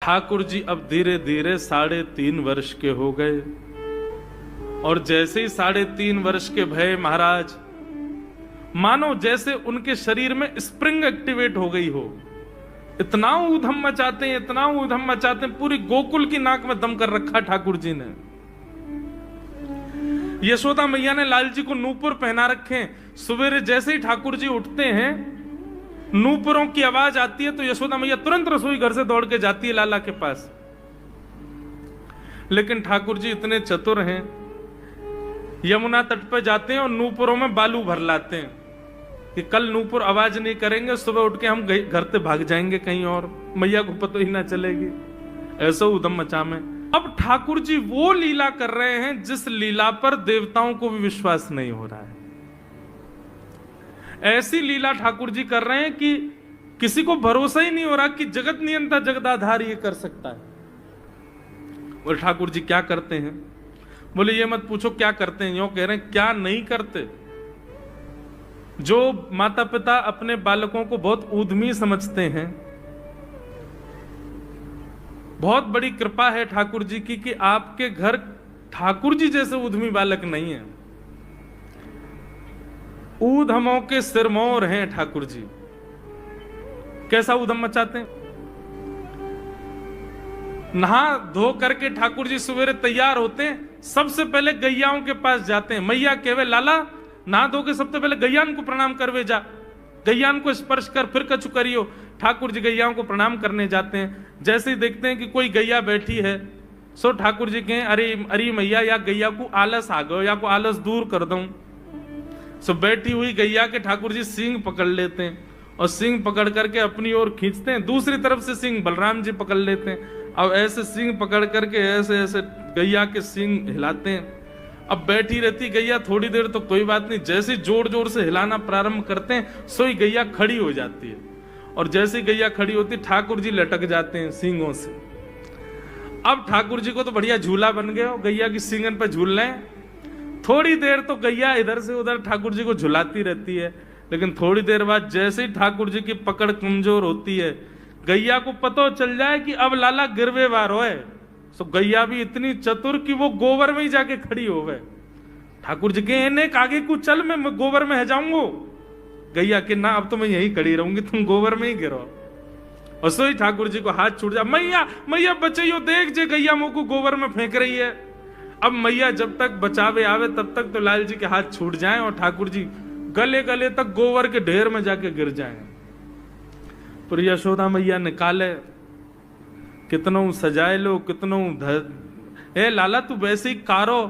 ठाकुर जी अब धीरे धीरे 3.5 वर्ष के हो गए, और जैसे ही 3.5 वर्ष के भय महाराज, मानो जैसे उनके शरीर में स्प्रिंग एक्टिवेट हो गई हो। इतना ऊधम मचाते हैं, इतना ऊधम मचाते हैं, पूरी गोकुल की नाक में दम कर रखा ठाकुर जी ने। यशोदा मैया ने लाल जी को नूपुर पहना रखे। सवेरे जैसे ही ठाकुर जी उठते हैं, नूपुरों की आवाज आती है तो यशोदा मैया तुरंत रसोई घर से दौड़ के जाती है लाला के पास। लेकिन ठाकुर जी इतने चतुर हैं, यमुना तट पर जाते हैं और नूपुरों में बालू भर लाते हैं कि कल नूपुर आवाज नहीं करेंगे, सुबह उठ के हम घर से भाग जाएंगे कहीं और, मैया को पता ही ना चलेगी। ऐसा उदम मचा में अब ठाकुर जी वो लीला कर रहे हैं जिस लीला पर देवताओं को भी विश्वास नहीं हो रहा है। ऐसी लीला ठाकुर जी कर रहे हैं कि किसी को भरोसा ही नहीं हो रहा कि जगत नियंता जगदाधार ये कर सकता है। और ठाकुर जी क्या करते हैं? बोले ये मत पूछो क्या करते हैं, यूं कह रहे हैं क्या नहीं करते। जो माता पिता अपने बालकों को बहुत ऊधमी समझते हैं, बहुत बड़ी कृपा है ठाकुर जी की कि आपके घर ठाकुर जी जैसे ऊधमी बालक नहीं है। ऊधमों के सिरमौर हैं ठाकुर जी। कैसा ऊधम मचाते हैं? नहा धो करके ठाकुर जी सवेरे तैयार होते हैं, सबसे पहले गैयाओं के पास जाते हैं। मैया कहवे लाला नहा धो के सबसे पहले गैयान को प्रणाम करवे जा, गैयान को स्पर्श कर फिर कछु करियो। ठाकुर जी गैयाओं को प्रणाम करने जाते हैं। जैसे ही देखते हैं कि कोई गैया बैठी है, सो ठाकुर जी कहें अरे अरे मैया या गैया को आलस आ गयो, या को आलस दूर कर दूं। सो बैठी हुई गैया के ठाकुर जी सींग पकड़ लेते हैं और सींग पकड़ करके अपनी ओर खींचते हैं। दूसरी तरफ से सींग बलराम जी पकड़ लेते हैं। अब ऐसे सींग पकड़ करके ऐसे ऐसे गैया के सींग हिलाते हैं। अब बैठी रहती गैया थोड़ी देर तो कोई बात नहीं, जैसे जोर जोर से हिलाना प्रारंभ करते हैं सोई गैया खड़ी हो जाती है। और जैसे गैया खड़ी होती ठाकुर जी लटक जाते हैं सींगों से। अब ठाकुर जी को तो बढ़िया झूला बन गया, गैया की सींगन पे झूल रहे। थोड़ी देर तो गैया इधर से उधर ठाकुर जी को झुलाती रहती है, लेकिन थोड़ी देर बाद जैसे ही ठाकुर जी की पकड़ कमजोर होती है, गैया को पता चल जाए कि अब लाला गिरवे वारो है। तो गैया भी इतनी चतुर कि वो गोबर में ही जाके खड़ी हो गए। ठाकुर जी के इन्हें आगे को चल, मैं गोबर में है जाऊंगो। गैया के ना अब तो मैं यही खड़ी रहूंगी, तुम गोबर में ही गिरो। और सोई ठाकुर जी को हाथ छूट जा, मैया मैया बचाइयो, देख जे गैया मुंह को गोबर में फेंक रही है। अब मैया जब तक बचावे आवे तब तक तो लाल जी के हाथ छूट जाएं और ठाकुर जी गले गले तक गोबर के ढेर में जाके गिर जाएं। पर यशोदा मैया निकाले, कितनों सजाए लो, कितनों ए लाला तू वैसे ही कारो,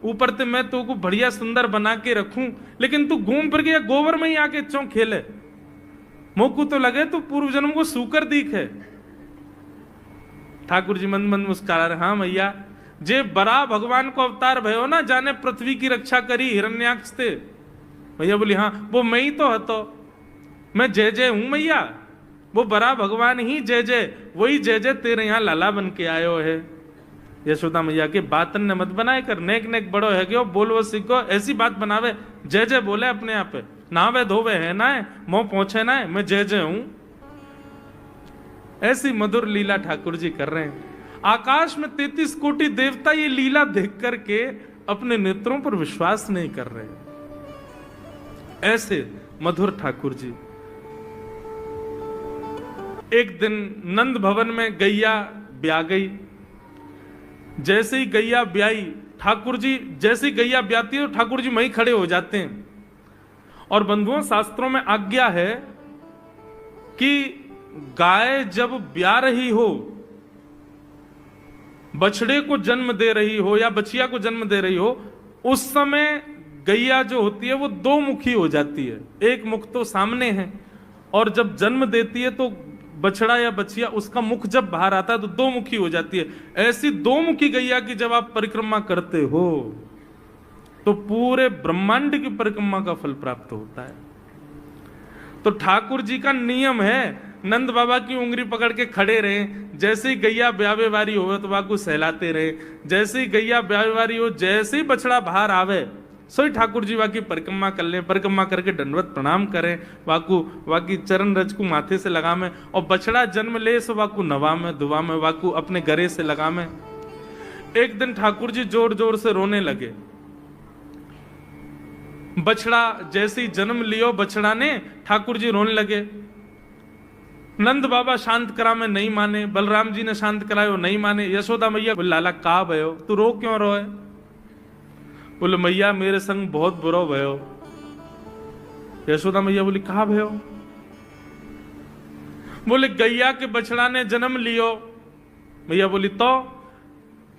ऊपर ते मैं तो को बढ़िया सुंदर बना के रखूं, लेकिन तू घूम फिर के गोबर में ही आके चौ खेले। मोकू तो लगे तू पूर्व जन्म को सूकर दीख है। ठाकुर जी मंद मंद मुस्कुरा रहे, हाँ मैया जे बड़ा भगवान को अवतार भयो ना, जाने पृथ्वी की रक्षा करी हिरण्याक्ष थे। भैया बोली हाँ वो मैं ही तो हतो, मैं जय जय हूं मैया, वो बड़ा भगवान ही जय जय, वही जय जय तेरे यहाँ लाला बन के आयो है। यशोदा मैया के बातन ने मत बनाए कर, नेक नेक बड़ो है क्यों बोलवो सीखो, ऐसी बात बनावे, जय जय बोले अपने आप पे, नावे धोवे है ना है, मोह पहुंचे ना है, मैं जय जय हूं। ऐसी मधुर लीला ठाकुर जी कर रहे हैं। आकाश में 33 कोटि देवता ये लीला देख करके अपने नेत्रों पर विश्वास नहीं कर रहे। ऐसे मधुर ठाकुर जी। एक दिन नंद भवन में गैया ब्याह गई। जैसे ही गैया ब्याई, ठाकुर जी जैसे ही गैया ब्याती है तो ठाकुर जी वहीं खड़े हो जाते हैं। और बंधुओं शास्त्रों में आज्ञा है कि गाय जब ब्याह रही हो, बछड़े को जन्म दे रही हो या बछिया को जन्म दे रही हो, उस समय गैया जो होती है वो दो मुखी हो जाती है। एक मुख तो सामने है, और जब जन्म देती है तो बछड़ा या बछिया उसका मुख जब बाहर आता है तो दो मुखी हो जाती है। ऐसी दो मुखी गैया की जब आप परिक्रमा करते हो तो पूरे ब्रह्मांड की परिक्रमा का फल प्राप्त होता है। तो ठाकुर जी का नियम है, नंद बाबा की उंगली पकड़ के खड़े रहे, जैसे ही गैया ब्यावे वारी हो तो बाबू सहलाते रहे, जैसे ही गैया ब्यावे वारी हो, जैसे ही बछड़ा बाहर आवे सोई ठाकुर जी वाकी परिक्रमा कर लें, परिक्रमा करके दंडवत प्रणाम करें, वाकी चरण रज को माथे से लगा में, और बछड़ा जन्म ले सो वाकू नवा में दुआ में, वाकू अपने गरे से लगा में। एक दिन ठाकुर जी जोर जोर से रोने लगे। बछड़ा जैसे ही जन्म लियो बछड़ा ने, ठाकुर जी रोने लगे। नंद बाबा शांत करा में नहीं माने, बलराम जी ने शांत करायो नहीं माने। यशोदा मैया बोले लाला का भयो, तू रो क्यों रोए? बोले मैया मेरे संग बहुत बुरा भयो। यशोदा मैया बोली कहा भयो? बोले गैया के बछड़ा ने जन्म लियो। मैया बोली तो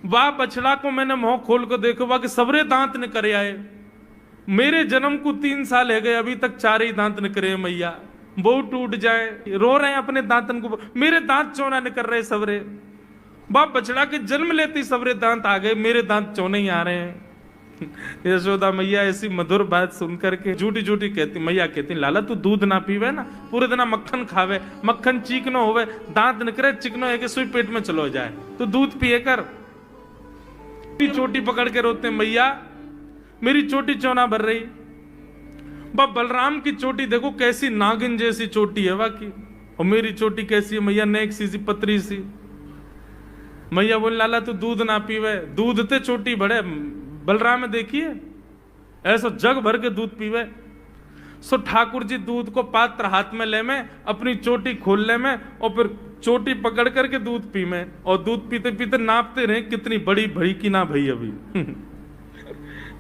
वाह बछड़ा को मैंने मुंह खोल कर देखो, वाह के सबरे दांत ने करे आए। मेरे जन्म को 3 साल है गए, अभी तक 4 ही दांत न करे मैया, वो टूट जाए, रो रहे हैं अपने दांतन को, मेरे दांत चौना न कर रहे सबरे। बाप बछड़ा के जन्म लेते सबरे दांत आ गए, मेरे दांत चौने ही आ रहे हैं। यशोदा मैया ऐसी मधुर बात सुनकर के झूठी झूठी कहती, मैया कहती लाला तू दूध ना पीवे ना, पूरे दिन मक्खन खावे, मक्खन चीकनो होवे, दांत निकरे चिकनो है कि सुई पेट में चलो जाए, तो दूध पिए कर। चोटी पकड़ के रोते मैया मेरी चोटी चौना भर रही। बाप बलराम की चोटी देखो कैसी नागिन जैसी चोटी है वाकी, और मेरी चोटी कैसी है मैया, नेक सी पतरी सी। मैया बोल लाला तू दूध ना पीवे, दूध ते चोटी बढ़े। बलराम में देखिए ऐसा जग भर के दूध पीवे। सो ठाकुर जी दूध को पात्र हाथ में ले में, अपनी चोटी खोल ले में, और फिर चोटी पकड़ करके दूध पी में, और दूध पीते पीते नापते रहे कितनी बड़ी भई की ना भई अभी।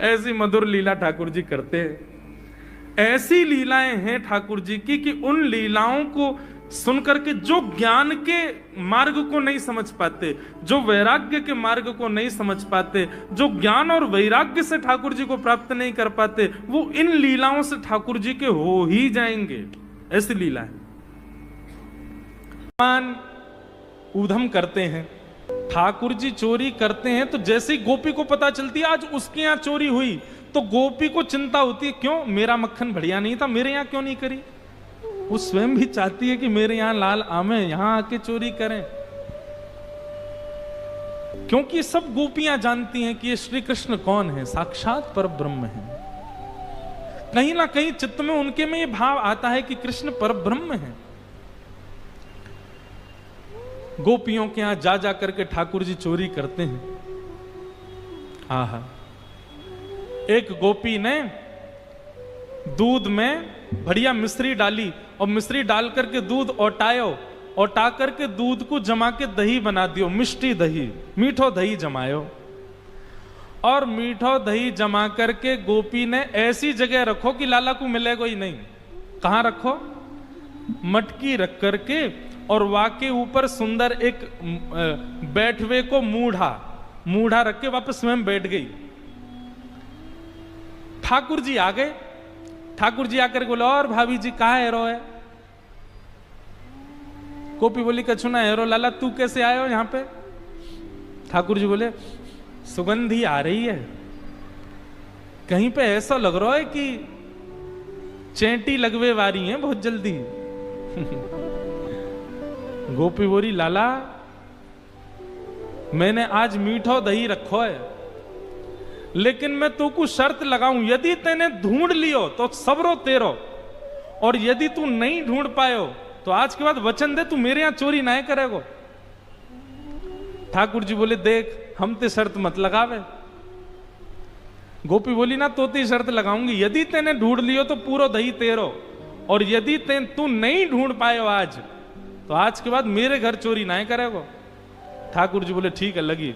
ऐसी मधुर लीला ठाकुर जी करते हैं। ऐसी लीलाएं हैं ठाकुर जी की कि उन लीलाओं को सुनकर के जो ज्ञान के मार्ग को नहीं समझ पाते, जो वैराग्य के मार्ग को नहीं समझ पाते, जो ज्ञान और वैराग्य से ठाकुर जी को प्राप्त नहीं कर पाते, वो इन लीलाओं से ठाकुर जी के हो ही जाएंगे। ऐसी लीला है। भगवान ऊधम करते हैं, ठाकुर जी चोरी करते हैं, तो जैसे ही गोपी को पता चलती है आज उसके यहां चोरी हुई, तो गोपी को चिंता होती है क्यों मेरा मक्खन बढ़िया नहीं था, मेरे यहां क्यों नहीं करी। वो स्वयं भी चाहती है कि मेरे यहां लाल आमे, यहां आके चोरी करें, क्योंकि सब गोपियां जानती हैं कि ये श्री कृष्ण कौन है, साक्षात पर ब्रह्म है। कहीं ना कहीं चित्त में उनके में ये भाव आता है कि कृष्ण पर ब्रह्म है। गोपियों के यहां जा जा करके ठाकुर जी चोरी करते हैं। आहा, एक गोपी ने दूध में बढ़िया मिश्री डाली, और मिश्री डाल करके दूध औटायो, औटा करके दूध को जमा के दही बना दियो, मिष्टी दही, मीठो दही जमायो। और मीठो दही जमा करके गोपी ने ऐसी जगह रखो कि लाला को मिलेगा ही नहीं। कहां रखो? मटकी रख करके, और वाके ऊपर सुंदर एक बैठवे को मूढ़ा रख के वापस स्वयं बैठ गई। ठाकुर जी आ गए। ठाकुर जी आकर बोले और भाभी जी कहा हेरो है? गोपी बोली कछु ना हेरो, लाला तू कैसे आए हो यहां पे? ठाकुर जी बोले सुगंधी आ रही है, कहीं पे ऐसा लग रहा है कि चेंटी लगवे वारी है बहुत जल्दी। गोपी बोली लाला मैंने आज मीठो दही रखो है, लेकिन मैं तो को शर्त लगाऊं, यदि तेने ढूंढ लियो तो सबरो तेरो, और यदि तू नहीं ढूंढ पायो तो आज के बाद वचन दे तू मेरे यहां चोरी ना करेगो। ठाकुर जी बोले देख हम ते शर्त मत लगावे। गोपी बोली ना तो ती शर्त लगाऊंगी, यदि तेने ढूंढ लियो तो पूरा दही तेरो, और यदि तू नहीं ढूंढ पायो आज तो आज के बाद मेरे घर चोरी ना करेगो। ठाकुर जी बोले ठीक है लगी।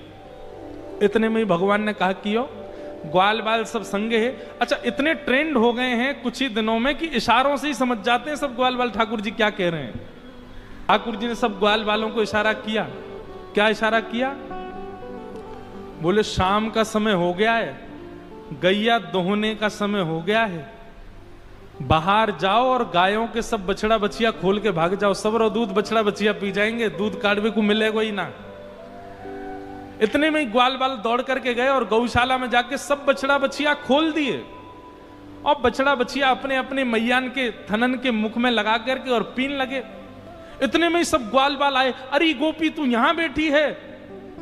इतने में ही भगवान ने कहा कियो ग्वाल बाल सब संगे है। अच्छा इतने ट्रेंड हो गए हैं कुछ ही दिनों में कि इशारों से ही समझ जाते हैं सब ग्वाल बाल ठाकुर जी क्या कह रहे हैं। ठाकुर जी ने सब ग्वाल बालों को इशारा किया। क्या इशारा किया? बोले शाम का समय हो गया है, गैया दोहने का समय हो गया है, बाहर जाओ और गायों के सब बछड़ा बछिया खोल के भाग जाओ, सब रो दूध बछड़ा बछिया पी जाएंगे, दूध काटवे को मिलेगा ही ना। इतने में ही ग्वाल बाल दौड़ करके गए और गौशाला में जाके सब बछड़ा बछिया खोल दिए, और बछड़ा बछिया अपने अपने मैयान के थनन के मुख में लगा करके और पीन लगे। इतने में ही सब ग्वाल बाल आए, अरे गोपी तू यहां बैठी है,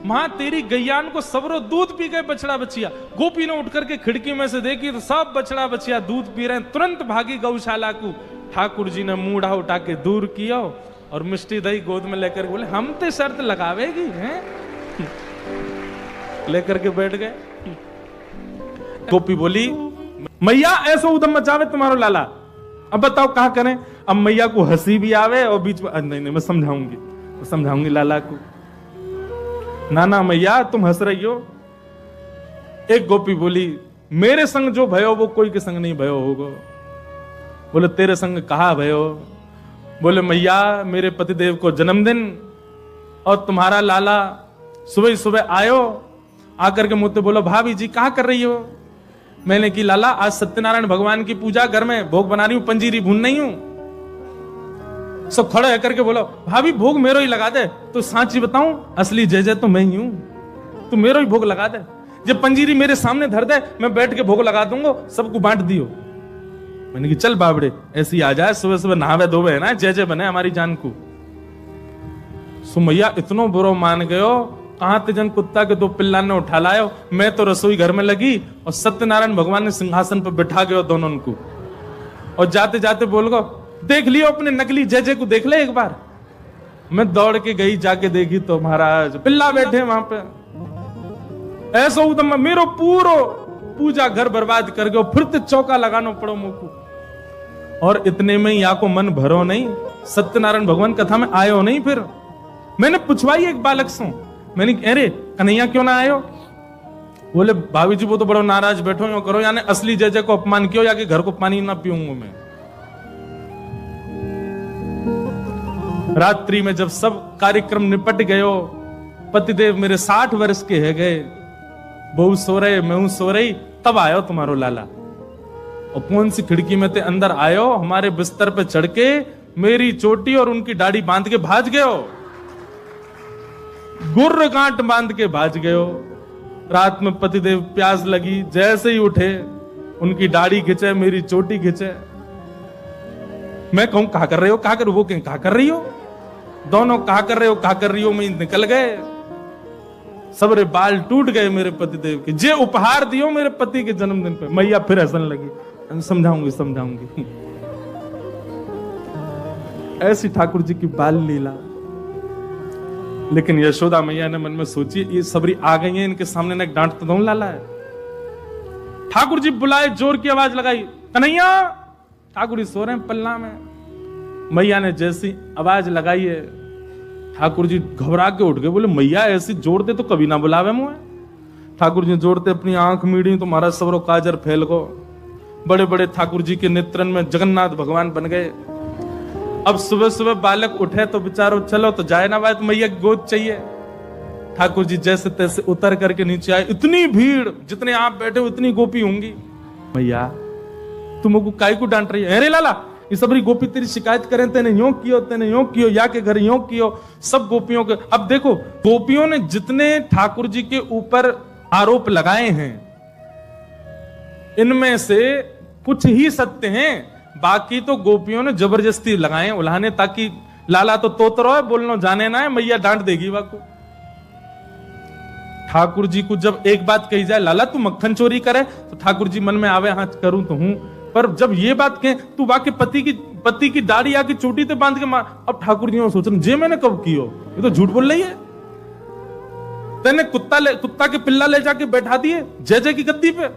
मां तेरी गैयान को सबरो दूध पी गए बछड़ा बछिया। गोपी ने उठ करके खिड़की में से देखी तो सब बछड़ा बछिया दूध पी रहे हैं। तुरंत भागी गौशाला को। ठाकुर जी ने मूढ़ा उठा के दूर किया और मिष्टी दही गोद में लेकर बोले हम ते शर्त लगावेगी हैं? लेकर के बैठ गए। गोपी बोली मैया ऐसा उदम मचावे तुम्हारो लाला, अब बताओ कहां करें। अब मैया को हंसी भी आवे और बीच में नहीं मैं समझाऊंगी लाला को। ना मैया तुम हंस रही हो। एक गोपी बोली मेरे संग जो भयो वो कोई के संग नहीं भयो होगा। बोले तेरे संग कहा भयो। बोले मैया मेरे पतिदेव को जन्मदिन और तुम्हारा लाला सुबह सुबह आयो, आकर के मुझसे बोलो भाभी जी कहा कर रही हो। मैंने की लाला आज सत्यनारायण भगवान की पूजा, घर में भोग बना रही हूं, पंजीरी भून नहीं हूं। सब खड़े होकर के बोलो भाभी भोग मेरो ही लगा दे। तो सांची बताऊं असली जय जय तो मैं ही हूं, तू मेरो ही भोग लगा दे। जब पंजीरी मेरे सामने धर दे मैं बैठ के भोग लगा दूंगा, सबको बांट दियो। मैंने कि चल बाबड़े ऐसी आ जाए, सुबह सुबह नहावे धोवे है ना, जय जय बने हमारी जान को। सुमैया इतनो बुरो मान गयो, कहां तेजन कुत्ता के दो पिल्ला ने उठा लायो। मैं तो रसोई घर में लगी और सत्यनारायण भगवान ने सिंहासन पर बिठा गयो दोनों को। और जाते जाते बोल गो देख लियो अपने नकली जय जय को, देख ले एक बार। मैं दौड़ के गई, जाके देखी तो महाराज पिल्ला बैठे वहां पे। ऐसा उदम मेरो पूरो पूजा घर बर्बाद कर गयो, फिर तो चौका लगाना पड़ो मुझको। और इतने में या को मन भरो नहीं, सत्यनारायण भगवान कथा में आयो नहीं। फिर मैंने पूछवाई एक बालक से, मैंने अरे कन्हैया क्यों ना आयो। बोले भाभी जी वो तो बड़ो नाराज बैठो यो करो, यानी असली जय जय को अपमान क्यों, या कि घर को पानी ना पीऊंगा मैं। रात्रि में जब सब कार्यक्रम निपट गयो, पतिदेव मेरे 60 वर्ष के है गए, बहू सो रहे मैं सो रही, तब आयो तुम्हारो लाला। और कौन सी खिड़की में ते अंदर आयो, हमारे बिस्तर पे चढ़ के मेरी चोटी और उनकी दाढ़ी बांध के भाज गयो, गुर्र गांठ बांध के भाज गयो। रात में पतिदेव प्यास लगी, जैसे ही उठे उनकी दाढ़ी खिंचे, मेरी चोटी खिंचे। मैं कहूं कहा कर रहे हो, कहा कर, वो कहें कहा कर रही हो, दोनों कहा कर रहे हो, कहा कर रही हो, मैं निकल गए। सबरे बाल टूट गए मेरे पतिदेव के, जे उपहार दियो मेरे पति के जन्मदिन पे। मैया फिर हंसने लगी, समझाऊंगी। ऐसी ठाकुर जी की बाल लीला। लेकिन यशोदा मैया ने मन में सोची ये सबरी आ गई है, इनके सामने ना डांट तो दो लाला है। ठाकुर जी बुलाए, जोर की आवाज लगाई कन्हैया। ठाकुर जी सो रहे हैं पल्ला में। मैया ने जैसी आवाज लगाई है, ठाकुर जी घबरा के उठ गए। बोले मैया ऐसी जोड़ते तो कभी ना बुलावे मुझे। ठाकुर जी जोड़ते अपनी आंख मीड़ी तो महाराज सबरो काजर फैल गो। बड़े बड़े ठाकुर जी के नेत्रन में जगन्नाथ भगवान बन गए। अब सुबह सुबह बालक उठे तो बेचारो चलो तो जाए ना भाई, तो मैया की गोद चाहिए। ठाकुर जी जैसे तैसे उतर करके नीचे आए। इतनी भीड़, जितने आप बैठे उतनी गोपी होंगी। मैया तुमको काय को डांट रही है। अरे लाला ये सबरी गोपी तेरी शिकायत करें, तेने यूं कियो, या के घर यूं कियो। सब गोपियों के, अब देखो गोपियों ने जितने ठाकुर जी के ऊपर आरोप लगाए हैं, इनमें से कुछ ही सत्य हैं, बाकी तो गोपियों ने जबरदस्ती लगाए उल्हाने, ताकि लाला तो तोतरो है, बोलना जाने ना है, मैया डांट देगी वाको। ठाकुर जी को जब एक बात कही जाए लाला तू मक्खन चोरी करे, तो ठाकुर जी मन में आवे हाँ करूं तो हूं, पर जब ये बात कहे तू वाके पति की दाढ़ी आके चोटी ते बांध के मार, अब ठाकुर जी सोच रहे जे मैंने कब कियो, ये तो झूठ बोल रही है। तेने कुत्ता के पिल्ला ले जाके बैठा दिए जय जय की गद्दी पे।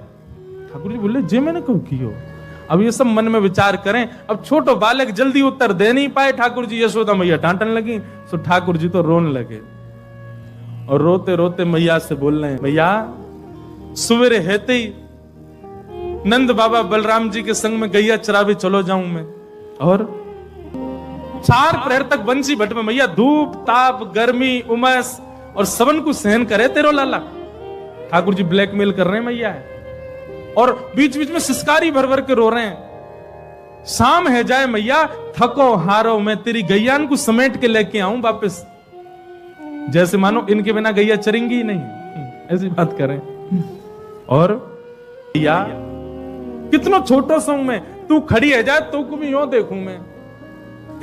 ठाकुर जी बोले जे मैंने कब कियो। अब ये सब मन में विचार करें। अब छोटो बालक जल्दी उत्तर दे नहीं पाए ठाकुर जी, यशोदा मैया डांटने लगी, तो ठाकुर जी तो रोने लगे। और रोते रोते मैया से बोल रहे हैं, मैया सवेरे हेते ही नंद बाबा बलराम जी के संग में गैया चरावे चलो जाऊं मैं। और 4 प्रहर तक बंसी भट में मैया धूप ताप गर्मी उमस और सबन को सहन करे तेरो लाला। ठाकुर जी ब्लैकमेल कर रहे हैं मैया है, और बीच बीच में सिसकारी भर भर के रो रहे हैं। शाम है जाए मैया, थको हारो मैं तेरी गैयान को समेट के लेके आऊं वापस, जैसे मानो इनके बिना गैया चरेंगी ही नहीं, ऐसी बात करें। और कितना छोटा सा हूं मैं, तू खड़ी है जाए तो को भी यूं देखूं मैं,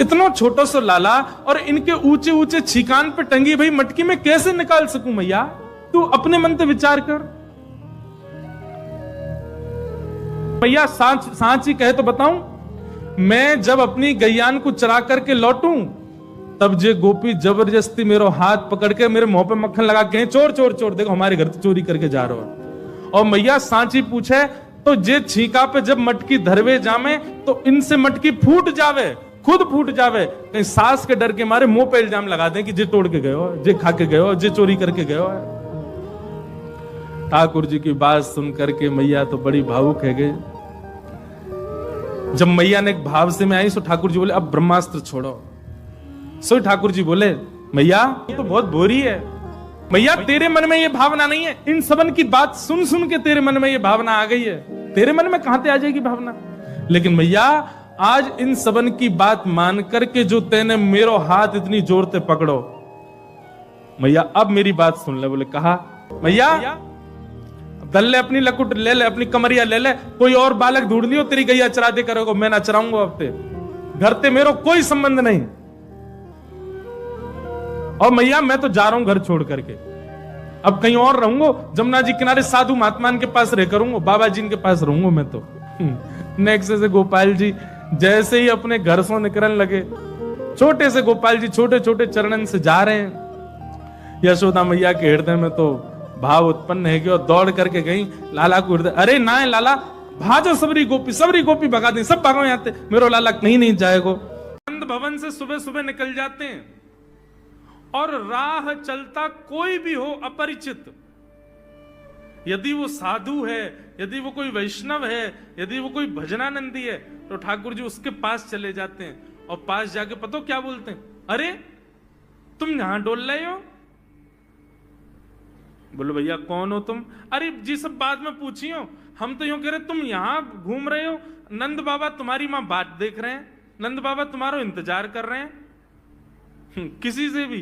इतना छोटा सा लाला और इनके ऊंचे ऊंचे छिकान पे टंगी भाई मटकी में कैसे निकाल सकूं मैया? तू अपने मन से विचार कर। मैया सांची कहे तो बताऊं, मैं जब अपनी गैयान को चरा करके लौटूं तब जे गोपी जबरदस्ती मेरा हाथ पकड़ के मेरे मुंह पे मक्खन लगा के चोर चोर चोर, देखो हमारे घर से चोरी करके जा रहा हो। और मैया सांची पूछे तो जे छीका पे जब मटकी धरवे जामे तो इनसे मटकी फूट जावे, खुद फूट जावे, कहीं सास के डर के मारे मुंह पे इल्जाम लगा दें कि जे तोड़ के गए हो, जे खा के गए हो, जे चोरी करके गए हो। ठाकुर जी की बात सुन करके मैया तो बड़ी भावुक है गई। जब मैया ने एक भाव से में आई सो ठाकुर जी बोले अब ब्रह्मास्त्र छोड़ो। सो ठाकुर जी बोले मैया ये तो बहुत बोरी है, मैया तेरे मन में ये भावना नहीं है, इन सबन की बात सुन सुन के तेरे मन में ये भावना आ गई है, तेरे मन में कहां से आ जाएगी भावना? लेकिन मैया आज इन सबन की बात मान करके जो तेने मेरो हाथ इतनी जोर से पकड़ो, मैया अब मेरी बात सुन ले। बोले कहा मैया दल ले अपनी लकुट ले ले, अपनी कमरिया ले ले, कोई और बालक ढूंढ लियो तेरी गैया चरा दे करोगे, मैं ना चराऊंगा अब ते घर ते मेरो कोई संबंध नहीं। और मैया मैं तो जा रहा हूं घर छोड़ करके, अब कहीं और रहूंगा, जमुना जी किनारे साधु महात्मान के पास रह करूंगा, बाबा जी के पास रहूंगा मैं तो। नेक्स्ट से गोपाल जी जैसे ही अपने घर से निकलने लगे, छोटे से गोपाल जी छोटे छोटे चरणन से जा रहे हैं। यशोदा मैया के हृदय में तो भाव उत्पन्न है कि और दौड़ करके गई लाला को हृदय, अरे ना है लाला भाजो सबरी गोपी भगा दी, सब भागो यहाँ, मेरो लाला कहीं नहीं जाएगो। नंद भवन से सुबह सुबह निकल जाते हैं और राह चलता कोई भी हो अपरिचित, यदि वो साधु है, यदि वो कोई वैष्णव है, यदि वो कोई भजनानंदी है, तो ठाकुर जी उसके पास चले जाते हैं और पास जाके पता क्या बोलते हैं, अरे तुम यहां डोल रहे हो? बोलो भैया कौन हो तुम? अरे जी सब बाद में पूछियो, हम तो यूं कह रहे तुम यहां घूम रहे हो, नंद बाबा तुम्हारी मां बात देख रहे हैं, नंद बाबा तुम्हारा इंतजार कर रहे हैं। किसी से भी?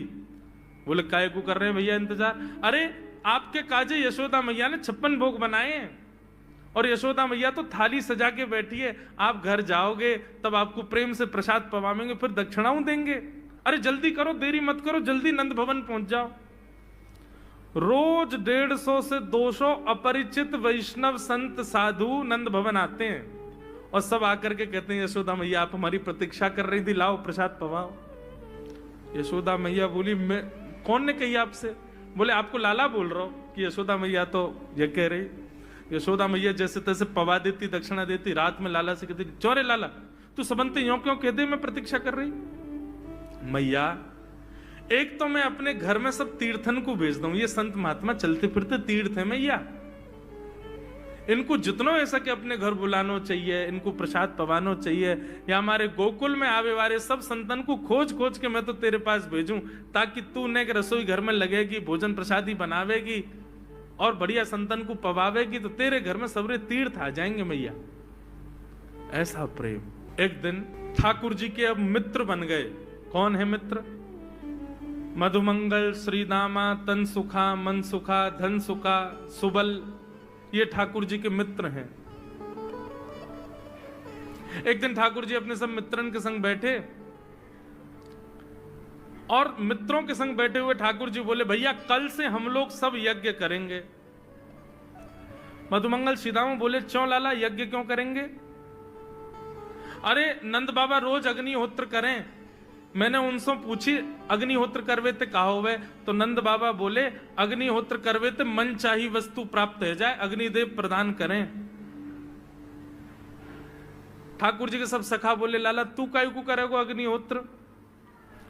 बोले काय को कर रहे हैं भैया इंतजार? अरे आपके काजे यशोदा मैया ने 56 भोग बनाए हैं और यशोदा मैया तो थाली सजा के बैठी है, आप घर जाओगे तब आपको प्रेम से प्रसाद पवाएंगे, फिर दक्षिणाओं देंगे। अरे जल्दी करो, देरी मत करो, जल्दी नंद भवन पहुंच जाओ। रोज 150 से 200 अपरिचित वैष्णव संत साधु नंद भवन आते हैं और सब आकर के कहते हैं यशोदा मैया आप हमारी प्रतीक्षा कर रही थी, लाओ प्रसाद पवाओ। यशोदा मैया बोली मैं कौन ने कही आपसे? बोले आपको लाला बोल रहा हूं कि यशोदा मैया तो ये कह रही। यशोदा मैया जैसे तैसे पवा देती, दक्षिणा देती, रात में लाला से कहती चौरे लाला तू सबंते यूं क्यों कहते मैं प्रतीक्षा कर रही? मैया एक तो मैं अपने घर में सब तीर्थन को भेज दूं, ये संत महात्मा चलते फिरते तीर्थ है मैया, इनको जितना ऐसा कि अपने घर बुलाना चाहिए, इनको प्रसाद पवाना चाहिए, या हमारे गोकुल में आवे वाले सब संतन को खोज खोज के मैं तो तेरे पास भेजूं ताकि तू ने रसोई घर में लगेगी, भोजन प्रसादी बनावेगी और बढ़िया संतन को पवावेगी, तो तेरे घर में सबरे तीर्थ आ जाएंगे मैया। ऐसा प्रेम। एक दिन ठाकुर जी के अब मित्र बन गए। कौन है मित्र? मधुमंगल, श्रीदामा, तन सुखा, मन सुखा, धन सुखा, सुबल, ये ठाकुर जी के मित्र हैं। एक दिन ठाकुर जी अपने सब मित्रन के संग बैठे और मित्रों के संग बैठे हुए ठाकुर जी बोले भैया कल से हम लोग सब यज्ञ करेंगे। मधुमंगल श्रीदामा बोले क्यों लाला यज्ञ क्यों करेंगे? अरे नंद बाबा रोज अग्निहोत्र करें, मैंने उनसे पूछी अग्निहोत्र करवे ते कहा होवे, तो नंद बाबा बोले अग्निहोत्र करवे ते मन चाही वस्तु प्राप्त हो जाए, अग्निदेव प्रदान करें। ठाकुर जी के सब सखा बोले लाला तू काहे को करेगा अग्निहोत्र?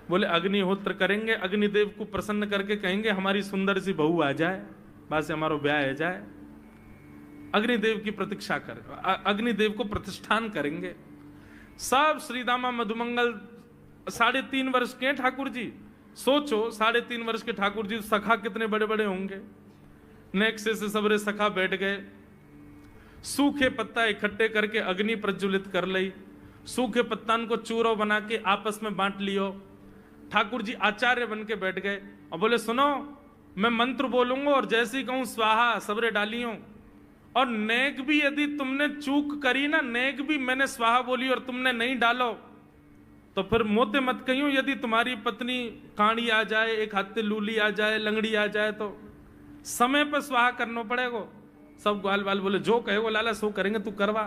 बोले अग्निहोत्र करेंगे, अग्निदेव को प्रसन्न करके कहेंगे हमारी सुंदर सी बहू आ जाए, बस हमारा ब्याह हो जाए। अग्निदेव की प्रतीक्षा कर, अग्निदेव को प्रतिष्ठान करेंगे। सब श्रीदामा मधुमंगल 3.5 वर्ष के ठाकुर जी, सोचो 3.5 वर्ष के ठाकुर जी, सखा कितने बड़े बड़े होंगे। नेक्स्ट से सबरे सखा बैठ गए, सूखे पत्ता इकट्ठे करके अग्नि प्रज्वलित कर ली, सूखे पत्तान को चूरो बना के आपस में बांट लियो। ठाकुर जी आचार्य बन के बैठ गए और बोले सुनो मैं मंत्र बोलूंगा और जैसे ही कहूं स्वाहा सबरे डालियो, और नेक भी यदि तुमने चूक करी ना, नेक भी मैंने स्वाहा बोली और तुमने नहीं डालो तो फिर मोते मत कहियो, यदि तुम्हारी पत्नी काणी आ जाए, एक हाथे लूली आ जाए, लंगड़ी आ जाए, तो समय पर स्वाहा करना पड़ेगा। सब ग्वाल बाल बोले जो कहेगो लाला सो करेंगे, तू करवा।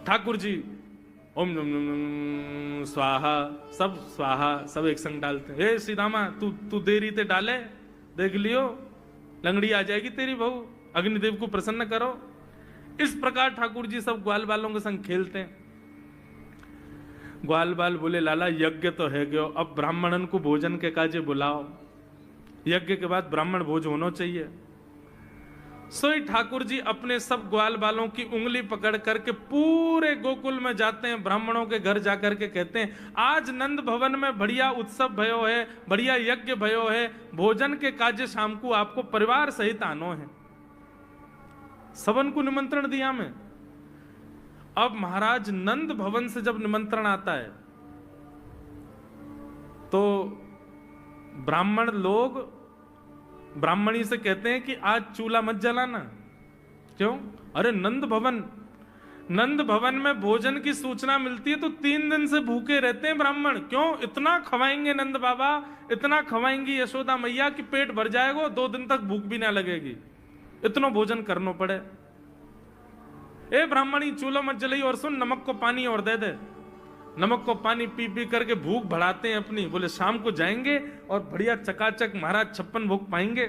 ठाकुर जी ओम नम नम नम स्वाहा, सब स्वाहा, सब एक संग डालते। हे श्री रामा तू देरी ते डाले, देख लियो लंगड़ी आ जाएगी तेरी बहू, अग्निदेव को प्रसन्न करो। इस प्रकार ठाकुर जी सब ग्वाल बालों के संग खेलते हैं। ग्वाल बाल बोले लाला यज्ञ तो है गयो, अब ब्राह्मणन को भोजन के काजे बुलाओ, यज्ञ के बाद ब्राह्मण भोज होना चाहिए। सोई ठाकुर जी अपने सब ग्वाल बालों की उंगली पकड़ करके पूरे गोकुल में जाते हैं, ब्राह्मणों के घर जाकर के कहते हैं आज नंद भवन में बढ़िया उत्सव भयो है, बढ़िया यज्ञ भयो है, भोजन के काजे शाम को आपको परिवार सहित आनो है। सबन को निमंत्रण दिया मैं। अब महाराज नंद भवन से जब निमंत्रण आता है तो ब्राह्मण लोग ब्राह्मणी से कहते हैं कि आज चूल्हा मत जलाना। क्यों? अरे नंद भवन में भोजन की सूचना मिलती है तो 3 दिन से भूखे रहते हैं ब्राह्मण। क्यों? इतना खवाएंगे नंद बाबा, इतना खवाएंगी यशोदा मैया कि पेट भर जाएगा, 2 दिन तक भूख भी ना लगेगी, इतना भोजन करना पड़े। ए ब्राह्मणी चूल्हा मत जलाई, और सुन नमक को पानी और दे दे। नमक को पानी पी पी करके भूख बढ़ाते हैं अपनी। बोले शाम को जाएंगे और बढ़िया चकाचक महाराज 56 भोग पाएंगे।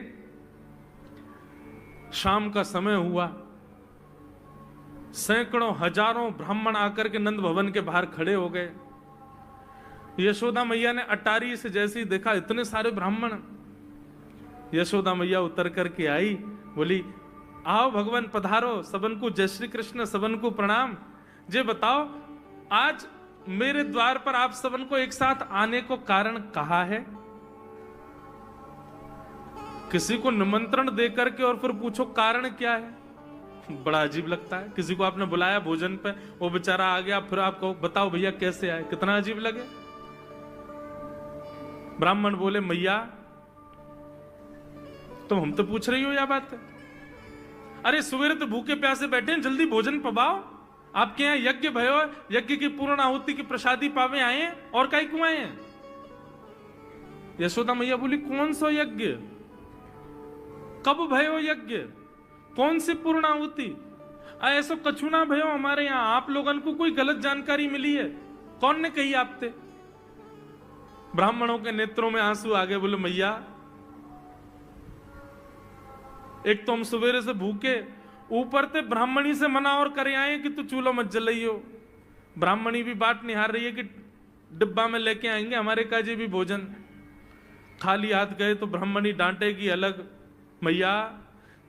शाम का समय हुआ, सैकड़ों हजारों ब्राह्मण आकर के नंद भवन के बाहर खड़े हो गए। यशोदा मैया ने अटारी से जैसे ही देखा इतने सारे ब्राह्मण, यशोदा मैया उतर करके आई, बोली आओ भगवान पधारो, सबन को जय श्री कृष्ण, सबन को प्रणाम। जे बताओ आज मेरे द्वार पर आप सबन को एक साथ आने को कारण कहा है? किसी को निमंत्रण देकर के और फिर पूछो कारण क्या है, बड़ा अजीब लगता है। किसी को आपने बुलाया भोजन पे, वो बेचारा आ गया, फिर आप कहो बताओ भैया कैसे आए, कितना अजीब लगे। ब्राह्मण बोले मैया तुम हम तो पूछ रही हो या बात है? अरे सवेरे तो भूखे प्यासे बैठे हैं, जल्दी भोजन पवाओ। आपके यहां यज्ञ भयो, यज्ञ की पूर्ण आहुति की प्रसादी पावे आए हैं, और काई क्यों आए हैं? यशोदा मैया बोली कौन सा यज्ञ, कब भयो यज्ञ, कौन सी पूर्ण आहुति? ऐसा कछु ना भयो हमारे यहां, आप लोगन को कोई गलत जानकारी मिली है, कौन ने कही आपते? ब्राह्मणों के नेत्रों में आंसू आ गए। बोले मैया एक तो हम सवेरे से भूखे, ऊपर से ब्राह्मणी से मना और करे आए कि तू चूल्हा मत जलाइयो। ब्राह्मणी भी बाट निहार रही है कि डिब्बा में लेके आएंगे हमारे काजे भी भोजन। खाली हाथ गए तो ब्राह्मणी डांटेगी अलग। मैया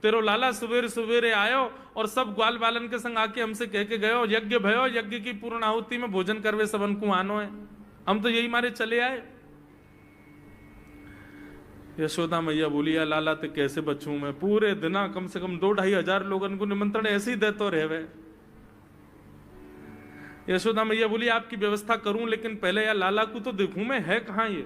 तेरो लाला सवेरे सवेरे आयो और सब ग्वाल बालन के संग आके हमसे कह के गयो यज्ञ भयो, यज्ञ की पूर्ण आहुति में भोजन करवे सबन को आनो है, हम तो यही मारे चले आए। यशोदा मैया बोली या लाला ते कैसे बचूं मैं, पूरे दिना कम से कम 2-2.5 हजार लोगन को निमंत्रण ऐसे ही देते रहे। यशोदा मैया बोली आपकी व्यवस्था करूं, लेकिन पहले या लाला को तो देखूं मैं, है कहां ये?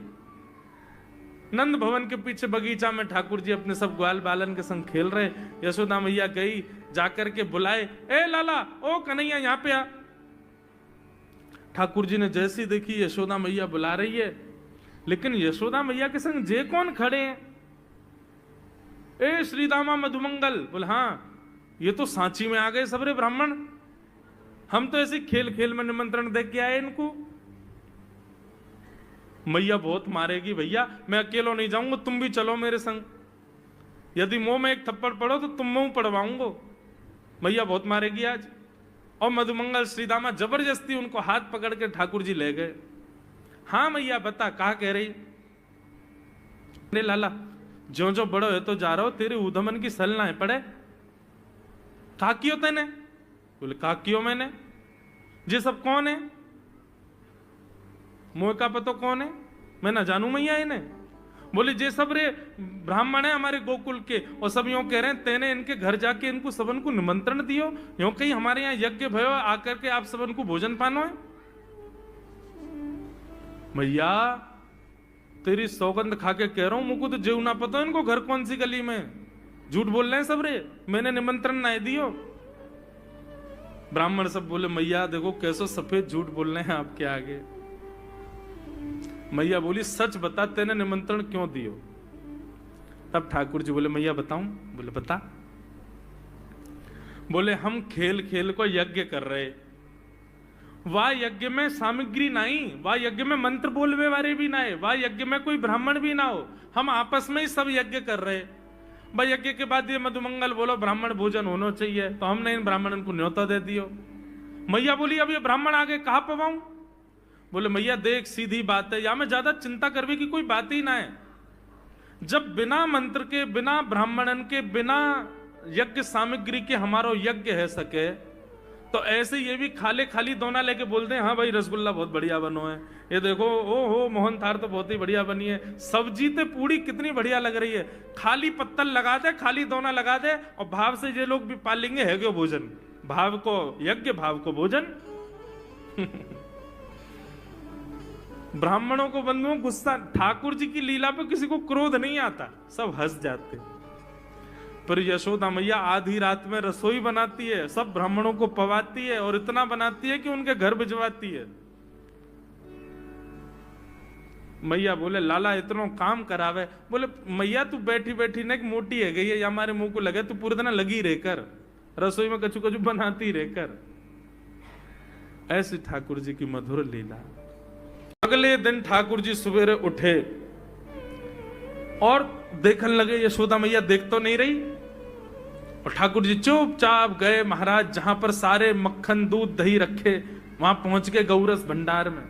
नंद भवन के पीछे बगीचा में ठाकुर जी अपने सब ग्वाल बालन के संग खेल रहे। यशोदा मैया गई, जाकर के बुलाए, ए लाला, ओ कन्हैया यहां पे आ। ठाकुर जी ने जैसी देखी यशोदा मैया बुला रही है, लेकिन यशोदा मैया के संग जे कौन खड़े हैं? ए श्रीदामा मधुमंगल। बोले हाँ ये तो सांची में आ गए सबरे ब्राह्मण, हम तो ऐसे खेल खेल में निमंत्रण दे के आए इनको। मैया बहुत मारेगी भैया, मैं अकेला नहीं जाऊंगा, तुम भी चलो मेरे संग, यदि मुंह में एक थप्पड़ पड़ो तो तुम मुंह पड़वाऊंगा। मैया बहुत मारेगी आज। और मधुमंगल श्रीदामा जबरदस्ती उनको हाथ पकड़ के ठाकुर जी ले गए। हाँ मैया बता कहा कह रही? अरे लाला जो जो बड़ो है तो जा रहा हो, तेरे उधमन की सल ना है पड़े। कहा कियो तेने? बोले कहा कियो मैंने। ये सब कौन है? मोह का पतो कौन है? मैं ना जानू मैया इन्हें। बोले जे सब रे ब्राह्मण है हमारे गोकुल के, और सब यूं कह रहे हैं तेने इनके घर जाके इनको सबन को निमंत्रण दियो, यूं कहीं हमारे यहाँ यज्ञ भयो आकर के आप सबन को भोजन पानो है। मैया तेरी सौगंध खा के कह रहा हूं, मुझको तो जीव ना पता इनको घर कौन सी गली में, झूठ बोल रहे हैं सब रे, मैंने निमंत्रण ना दियो। ब्राह्मण सब बोले मैया देखो कैसो सफेद झूठ बोल रहे हैं आपके आगे। मैया बोली सच बता तेने निमंत्रण क्यों दियो? तब ठाकुर जी बोले मैया बताऊं? बोले बता। बोले हम खेल खेल को यज्ञ कर रहे, वाह यज्ञ में सामग्री नहीं, वाह यज्ञ में मंत्र बोलवे वाले भी ना है, वाह यज्ञ में कोई ब्राह्मण भी ना हो, हम आपस में ही सब यज्ञ कर रहे। भाई यज्ञ के बाद ये मधुमंगल बोलो ब्राह्मण भोजन होना चाहिए, तो हमने इन ब्राह्मणों को न्योता दे दियो। मैया बोली अब ये ब्राह्मण आगे कहां पवाऊं? बोले मैया देख सीधी बात है, या में ज्यादा चिंता करवे की कोई बात ही ना है। जब बिना मंत्र के, बिना ब्राह्मणन के, बिना यज्ञ सामग्री के हमारो यज्ञ है सके, तो ऐसे ये भी खाली खाली दोना लेके बोलते हैं हाँ भाई रसगुल्ला बहुत बढ़िया बनो है, ये देखो ओ हो मोहन थार तो बहुत ही बढ़िया बनी है, सब्जी ते पूड़ी कितनी बढ़िया लग रही है, खाली पत्तल लगा दे, खाली दोना लगा दे, और भाव से ये लोग भी पालेंगे है क्यों भोजन, भाव को यज्ञ भाव को भोजन। ब्राह्मणों को बंधुओं गुस्सा, ठाकुर जी की लीला पे किसी को क्रोध नहीं आता, सब हंस जाते। पर यशोदा मैया आधी रात में रसोई बनाती है, सब ब्राह्मणों को पवाती है, और इतना बनाती है कि उनके घर भिजवाती है। मैया बोले लाला इतना काम करावे? बोले मैया तू बैठी बैठी ना मोटी है गई है, या हमारे मुंह को लगे, तू पूरे दिन लगी रहकर रसोई में कचू कचू बनाती रहकर। ऐसी ठाकुर जी की मधुर लीला। अगले दिन ठाकुर जी सवेरे उठे और देखने लगे यशोदा मैया देख तो नहीं रही, और ठाकुर जी चुपचाप गए महाराज जहां पर सारे मक्खन दूध दही रखे, वहां पहुंच गए गौरस भंडार में।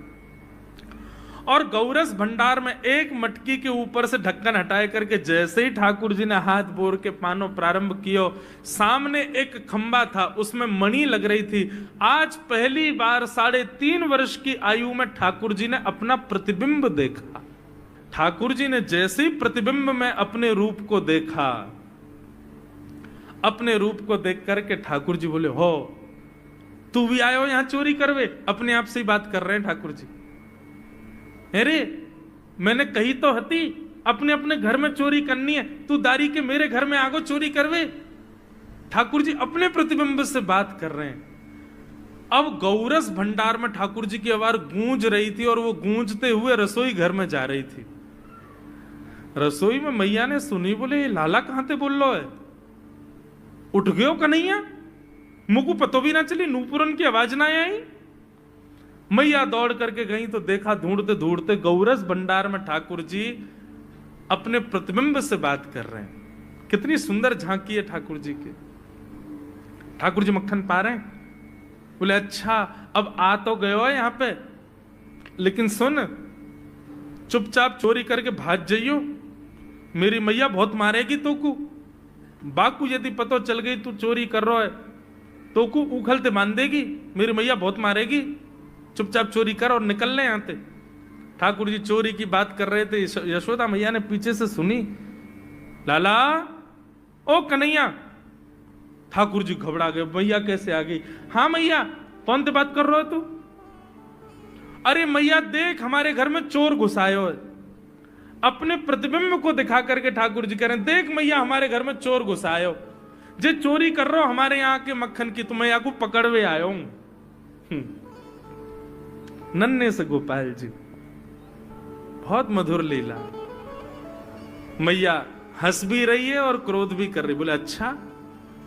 और गौरस भंडार में एक मटकी के ऊपर से ढक्कन हटाए करके जैसे ही ठाकुर जी ने हाथ बोर के पानो प्रारंभ किया, सामने एक खंबा था, उसमें मणि लग रही थी। आज पहली बार 3.5 वर्ष की आयु में ठाकुर जी ने अपना प्रतिबिंब देखा। ठाकुर जी ने जैसे ही प्रतिबिंब में अपने रूप को देखा, अपने रूप को देख करके ठाकुर जी बोले हो तू भी आयो यहां चोरी करवे? अपने आप से ही बात कर रहे हैं ठाकुर जी। अरे मैंने कही तो हती अपने अपने घर में चोरी करनी है, तू दारी के मेरे घर में आगो चोरी करवे? ठाकुर जी अपने प्रतिबिंब से बात कर रहे हैं। अब गौरस भंडार में ठाकुर जी की आवाज गूंज रही थी, और वो गूंजते हुए रसोई घर में जा रही थी। रसोई में मैया ने सुनी, बोले ये लाला कहां थे बोल लो है, उठ गयो कन्हैया? मुझको पतो भी ना चली, नूपुरन की आवाज ना आई। मैया दौड़ करके गई तो देखा ढूंढते ढूंढते गौरस भंडार में ठाकुर जी अपने प्रतिबिंब से बात कर रहे हैं। कितनी सुंदर झांकी है ठाकुर जी की। ठाकुर जी मक्खन पा रहे हैं। बोले अच्छा अब आ तो गयो है यहां पे, लेकिन सुन चुपचाप चोरी करके भाग जाइयो, मेरी मैया बहुत मारेगी तो को। बाकू यदि पतो चल गई तू चोरी कर रहा है तो को उखलते मान देगी, मेरी मैया बहुत मारेगी, चुपचाप चोरी कर और निकल ले यहां से। ठाकुर जी चोरी की बात कर रहे थे, यशोदा मैया ने पीछे से सुनी, लाला ओ कन्हैया। ठाकुर जी घबरा गए, मैया कैसे आ गई? हाँ मैया कौन से बात कर रहे हो तू? अरे मैया देख हमारे घर में चोर घुसायो है। अपने प्रतिबिंब को दिखा करके ठाकुर जी कह रहे हैं देख मैया हमारे घर में चोर घुसायो, जे चोरी कर रहे हो हमारे यहाँ के मक्खन की, तुम्हें यहाँ को पकड़वे आयो हूं। नन्हे से गोपाल जी, बहुत मधुर लीला। मैया हंस भी रही है और क्रोध भी कर रही। बोले अच्छा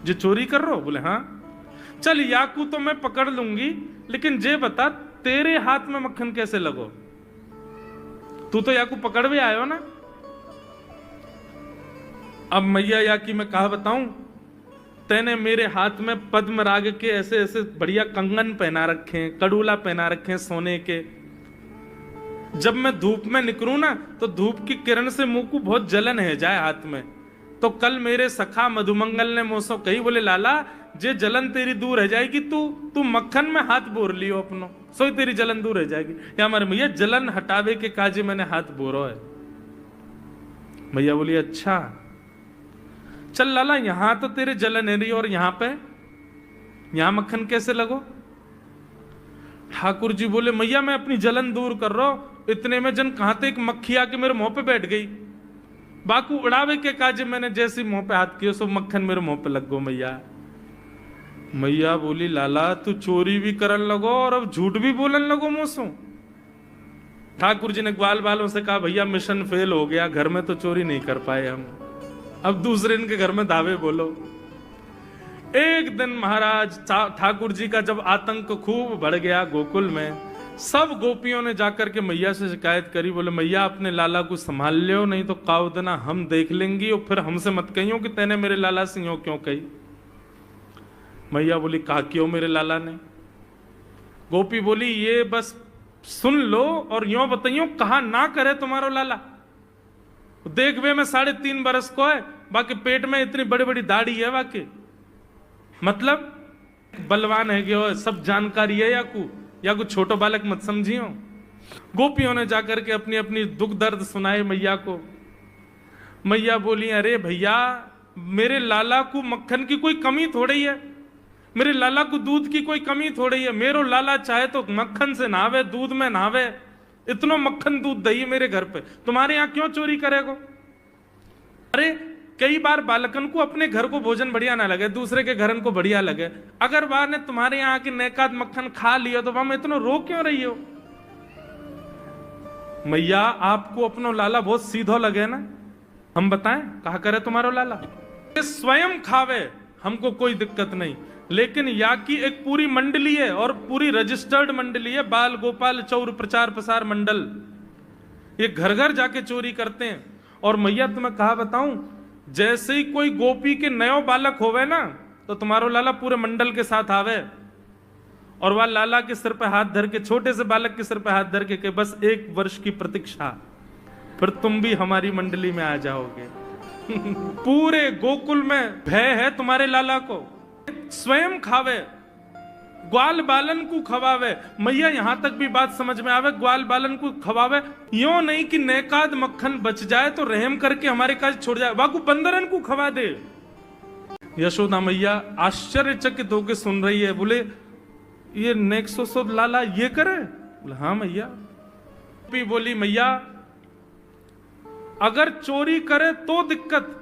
जो चोरी कर रहे हो? बोले हाँ। चल याकू तो मैं पकड़ लूंगी, लेकिन जे बता तेरे हाथ में मक्खन कैसे लगो? तू तो याकू पकड़वे आयो ना। अब मैया याकी मैं कहा बताऊं, तेने मेरे हाथ में पद्म राग के ऐसे ऐसे बढ़िया कंगन पहना रखे हैं, कड़ूला पहना रखे हैं सोने के। जब मैं धूप में निकलूं ना तो धूप की किरण से मुंह को बहुत जलन है जाए हाथ में। तो कल मेरे सखा मधुमंगल ने मुझसे कही, बोले लाला जे जलन तेरी दूर रह जाएगी, तू मक्खन में हाथ बोर लियो अपनो, सोई तेरी जलन दूर रह जाएगी। या हमारे मैया जलन हटावे के काजे मैंने हाथ बोरो है। मैया बोली अच्छा चल लाला यहां तो तेरे जलन है रही, और यहां पे यहां मक्खन कैसे लगो? ठाकुर जी बोले मैया मैं अपनी जलन दूर कर रहा हूं, इतने में जन कहां थे एक मक्खी आके मेरे मुंह पे बैठ गई। बाकू उड़ावे के काजे मैंने जैसे मुंह पे हाथ किया सो मक्खन मेरे मुंह पे लग गो। मैया मैया बोली लाला तू चोरी भी करन लगो और अब झूठ भी बोलन लगो मुझसे। ठाकुर जी ने ग्वाल वालों से कहा भैया मिशन फेल हो गया, घर में तो चोरी नहीं कर पाए हम, अब दूसरे इनके घर में दावे बोलो। एक दिन महाराज ठाकुर जी का जब आतंक खूब बढ़ गया गोकुल में, सब गोपियों ने जाकर के मैया से शिकायत करी, बोले मैया अपने लाला को संभाल लियो, नहीं तो काउदना हम देख लेंगी और फिर हमसे मत कहियो कि तेने मेरे लाला से यूं क्यों कही। मैया बोली कहा क्यों मेरे लाला ने? गोपी बोली ये बस सुन लो और यूं बताइयो कहा ना करे तुम्हारो लाला। देख वे में 3.5 बरस को है, बाकी पेट में इतनी बड़ी बड़ी दाढ़ी है, बाकी मतलब बलवान है कि सब जानकारी है या कुछ छोटो बालक मत समझियो। गोपियों ने जाकर के अपनी अपनी दुख दर्द सुनाए मैया को। मैया बोली अरे भैया मेरे लाला को मक्खन की कोई कमी थोड़ी है, मेरे लाला को दूध की कोई कमी थोड़ी है, मेरो लाला चाहे तो मक्खन से नहावे, दूध में नहावे, इतना मक्खन दूध दही मेरे घर पे, तुम्हारे यहां क्यों चोरी करेगो? अरे कई बार बालकन को अपने घर को भोजन बढ़िया ना लगे, दूसरे के घरन को बढ़िया लगे, अगर बार ने तुम्हारे यहाँ की नेकाद मक्खन खा लिया तो वहां इतना रो क्यों रही हो? मैया आपको अपनो लाला बहुत सीधो लगे ना, हम बताएं कहा करे तुम्हारो लाला? स्वयं खावे हमको कोई दिक्कत नहीं, लेकिन या की एक पूरी मंडली है और पूरी रजिस्टर्ड मंडली है, बाल गोपाल चौर प्रचार प्रसार मंडल, ये घर घर जाके चोरी करते हैं। और मैया तुम्हें कहा बताऊं, जैसे ही कोई गोपी के नयो बालक होवे ना तो तुम्हारो लाला पूरे मंडल के साथ आवे और वह लाला के सिर पे हाथ धर के, छोटे से बालक के सिर पे हाथ धर के बस 1 वर्ष की प्रतीक्षा, फिर तुम भी हमारी मंडली में आ जाओगे। पूरे गोकुल में भय है तुम्हारे लाला को, स्वयं खावे, ग्वाल बालन को खवावे। मैया यहां तक भी बात समझ में आवे, ग्वाल बालन को खवावे, यो नहीं कि नेकाद मक्खन बच जाए तो रहम करके हमारे काज छोड़ जाए, वाकू बंदरन को खवा दे। यशोदा मैया आश्चर्यचकित होकर सुन रही है, बोले ये नेक्सो लाला ये करे? बोले हाँ मैया। बोली मैया अगर चोरी करे तो दिक्कत,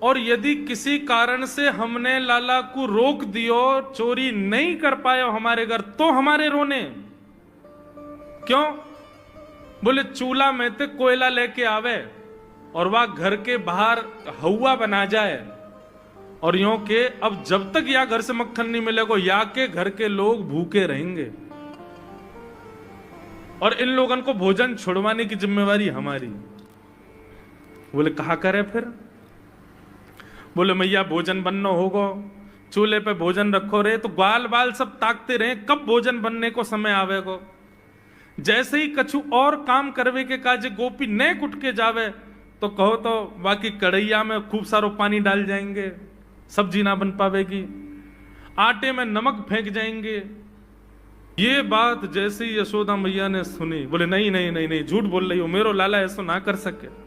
और यदि किसी कारण से हमने लाला को रोक दियो, चोरी नहीं कर पाए हमारे घर, तो हमारे रोने क्यों? बोले चूल्हा में ते कोयला लेके आवे और वह घर के बाहर हवा बना जाए, और यूं के अब जब तक या घर से मक्खन नहीं मिलेगा या के घर के लोग भूखे रहेंगे, और इन लोगों को भोजन छुड़वाने की जिम्मेवारी हमारी। बोले कहा करे फिर? बोले मैया भोजन बनना होगा, चूल्हे पे भोजन रखो रे, तो ग्वाल बाल सब ताकते रहे कब भोजन बनने को समय आवेगो। जैसे ही कछु और काम करवे के काजे गोपी ने कुट के जावे तो कहो तो बाकी कढ़ैया में खूब सारो पानी डाल जाएंगे, सब्जी ना बन पावेगी, आटे में नमक फेंक जाएंगे। ये बात जैसे ही यशोदा मैया ने सुनी, बोले नहीं नहीं नहीं नहीं, झूठ बोल रही हो, मेरो लाला ऐसा ना कर सके।